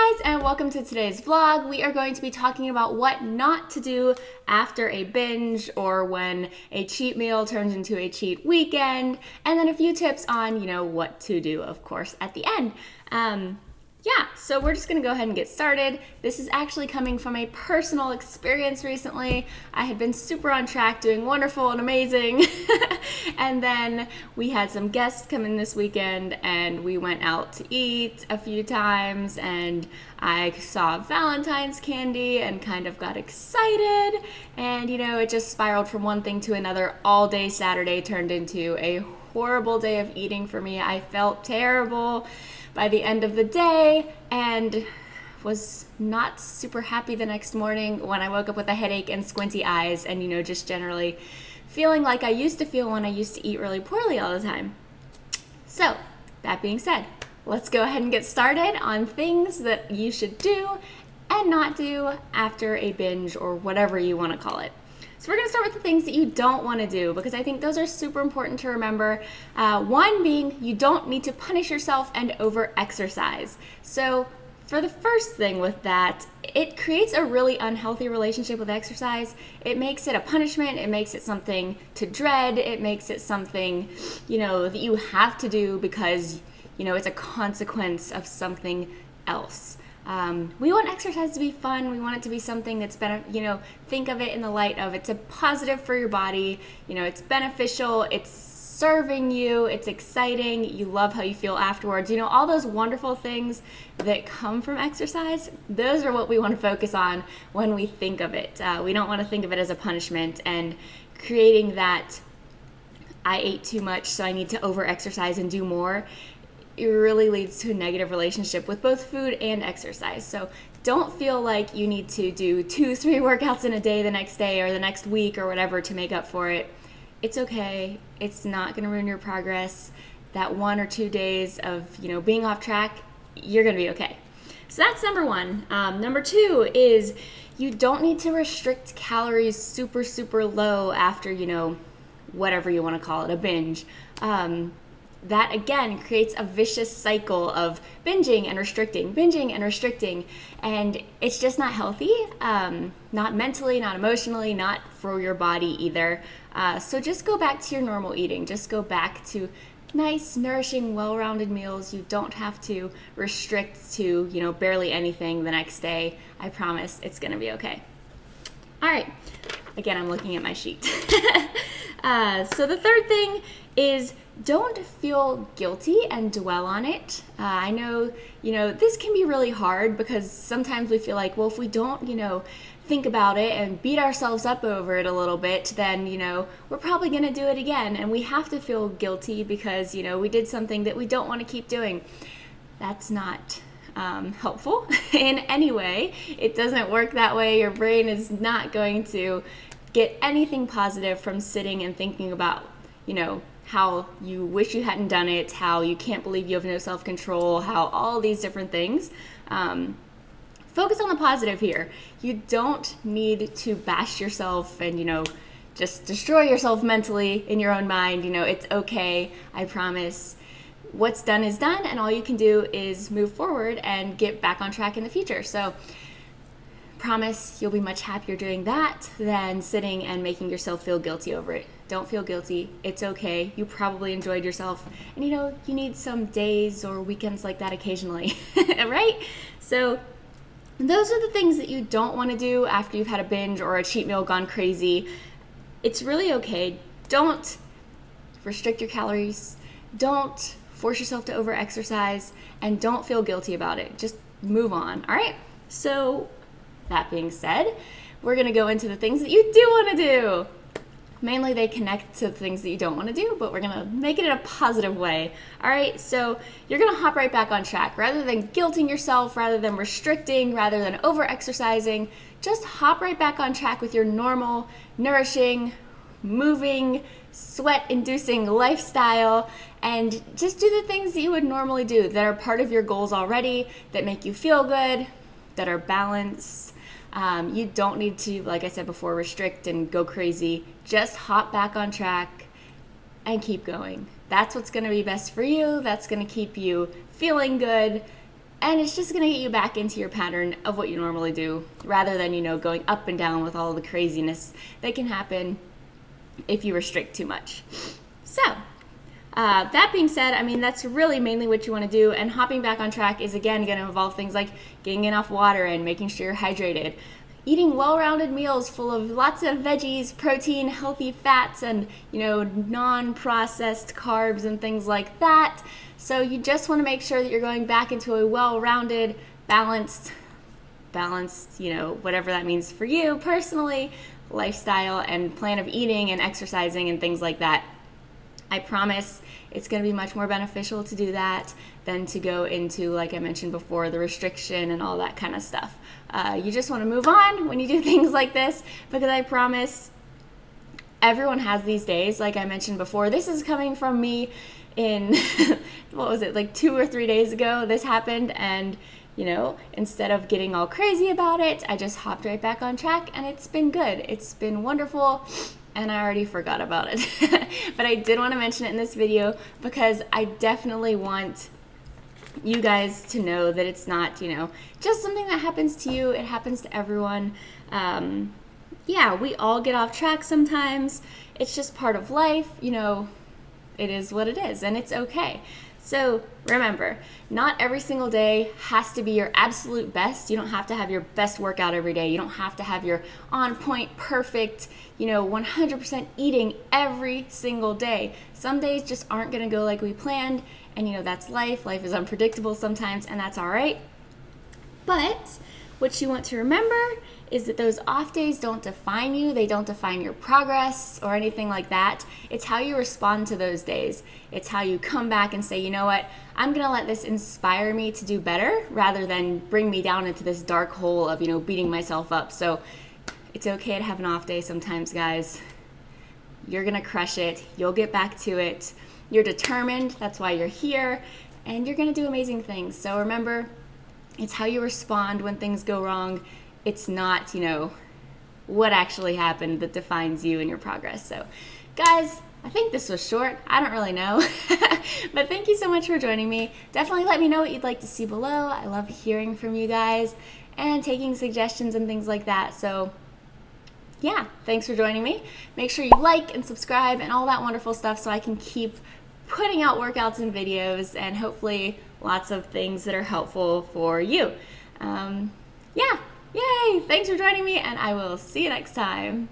guys, and welcome to today's vlog. We are going to be talking about what not to do after a binge or when a cheat meal turns into a cheat weekend, and then a few tips on, what to do, of course, at the end. So we're just gonna go ahead and get started. This is actually coming from a personal experience recently. I had been super on track, doing wonderful and amazing. And then we had some guests come in this weekend and we went out to eat a few times and I saw Valentine's candy and kind of got excited. And it just spiraled from one thing to another. All day Saturday turned into a horrible day of eating for me. I felt terrible by the end of the day and was not super happy the next morning when I woke up with a headache and squinty eyes and, just generally feeling like I used to feel when I used to eat really poorly all the time. So, that being said, let's go ahead and get started on things that you should do and not do after a binge or whatever you want to call it. So we're going to start with the things that you don't want to do because I think those are super important to remember. One being you don't need to punish yourself and over-exercise. So for the first thing with that, it creates a really unhealthy relationship with exercise. It makes it a punishment. It makes it something to dread. It makes it something, that you have to do because, it's a consequence of something else. We want exercise to be fun. We want it to be something that's better, think of it in the light of it's a positive for your body, it's beneficial, it's serving you, it's exciting, you love how you feel afterwards, all those wonderful things that come from exercise. Those are what we want to focus on when we think of it. We don't want to think of it as a punishment and creating that I ate too much so I need to over exercise and do more. It really leads to a negative relationship with both food and exercise. So don't feel like you need to do 2-3 workouts in a day the next day or the next week or whatever to make up for it. It's okay. It's not going to ruin your progress. That 1 or 2 days of, being off track, you're going to be okay. So that's number one. Number two is you don't need to restrict calories super, super low after, whatever you want to call it, a binge. That again creates a vicious cycle of binging and restricting, and it's just not healthy, not mentally, not emotionally, not for your body either. So just go back to your normal eating. Just go back to nice, nourishing, well-rounded meals. You don't have to restrict to, barely anything the next day. I promise it's gonna be okay. All right, again, I'm looking at my sheet. So the third thing is don't feel guilty and dwell on it. I know, this can be really hard because sometimes we feel like, well, if we don't, think about it and beat ourselves up over it a little bit, then, we're probably going to do it again. And we have to feel guilty because, we did something that we don't want to keep doing. That's not helpful in any way. It doesn't work that way. Your brain is not going to get anything positive from sitting and thinking about, how you wish you hadn't done it, how you can't believe you have no self-control, how all these different things. Focus on the positive here. You don't need to bash yourself and, just destroy yourself mentally in your own mind. It's okay, I promise. What's done is done, and all you can do is move forward and get back on track in the future. So promise you'll be much happier doing that than sitting and making yourself feel guilty over it. Don't feel guilty. It's okay. You probably enjoyed yourself. And you need some days or weekends like that occasionally, right? So those are the things that you don't want to do after you've had a binge or a cheat meal gone crazy. It's really okay. Don't restrict your calories. Don't force yourself to over-exercise, and don't feel guilty about it. Just move on, all right? So that being said, we're gonna go into the things that you do wanna do. Mainly they connect to the things that you don't wanna do, but we're gonna make it in a positive way. All right, so you're gonna hop right back on track. Rather than guilting yourself, rather than restricting, rather than over-exercising, just hop right back on track with your normal, nourishing, moving, sweat-inducing lifestyle, and just do the things that you would normally do that are part of your goals already, that make you feel good, that are balanced. You don't need to, like I said before, restrict and go crazy. Just hop back on track and keep going. That's what's going to be best for you. That's going to keep you feeling good And it's just gonna get you back into your pattern of what you normally do, rather than, you know, going up and down with all the craziness that can happen if you restrict too much. So, that being said, I mean, that's really mainly what you want to do, and hopping back on track is again going to involve things like getting enough water and making sure you're hydrated, eating well-rounded meals full of lots of veggies, protein, healthy fats, and, you know, non-processed carbs and things like that. So you just want to make sure that you're going back into a well-rounded, balanced, you know, whatever that means for you personally, lifestyle and plan of eating and exercising and things like that. I promise it's going to be much more beneficial to do that than to go into, like I mentioned before, the restriction and all that kind of stuff. You just want to move on when you do things like this, because I promise everyone has these days. Like I mentioned before, this is coming from me in, what was it, like 2 or 3 days ago this happened, and you know, instead of getting all crazy about it, I just hopped right back on track, and it's been good. It's been wonderful, and I already forgot about it. But I did want to mention it in this video because I definitely want you guys to know that it's not, you know, just something that happens to you. It happens to everyone. Yeah, we all get off track sometimes. It's just part of life, you know. It is what it is, and it's okay. So remember, not every single day has to be your absolute best. You don't have to have your best workout every day. You don't have to have your on point, perfect, you know, 100% eating every single day. Some days just aren't gonna go like we planned, and you know, that's life. Life is unpredictable sometimes, and that's all right. But what you want to remember is that those off days don't define you. They don't define your progress or anything like that. It's how you respond to those days. It's how you come back and say, you know what, I'm gonna let this inspire me to do better rather than bring me down into this dark hole of, you know, beating myself up. So it's okay to have an off day sometimes, guys. You're gonna crush it. You'll get back to it. You're determined. That's why you're here. And you're gonna do amazing things. So remember, it's how you respond when things go wrong. It's not, you know, what actually happened that defines you and your progress. So, guys, I think this was short. I don't really know. But thank you so much for joining me. Definitely let me know what you'd like to see below. I love hearing from you guys and taking suggestions and things like that. So, yeah, thanks for joining me. Make sure you like and subscribe and all that wonderful stuff so I can keep putting out workouts and videos and hopefully lots of things that are helpful for you. Yeah. Yay! Thanks for joining me, and I will see you next time.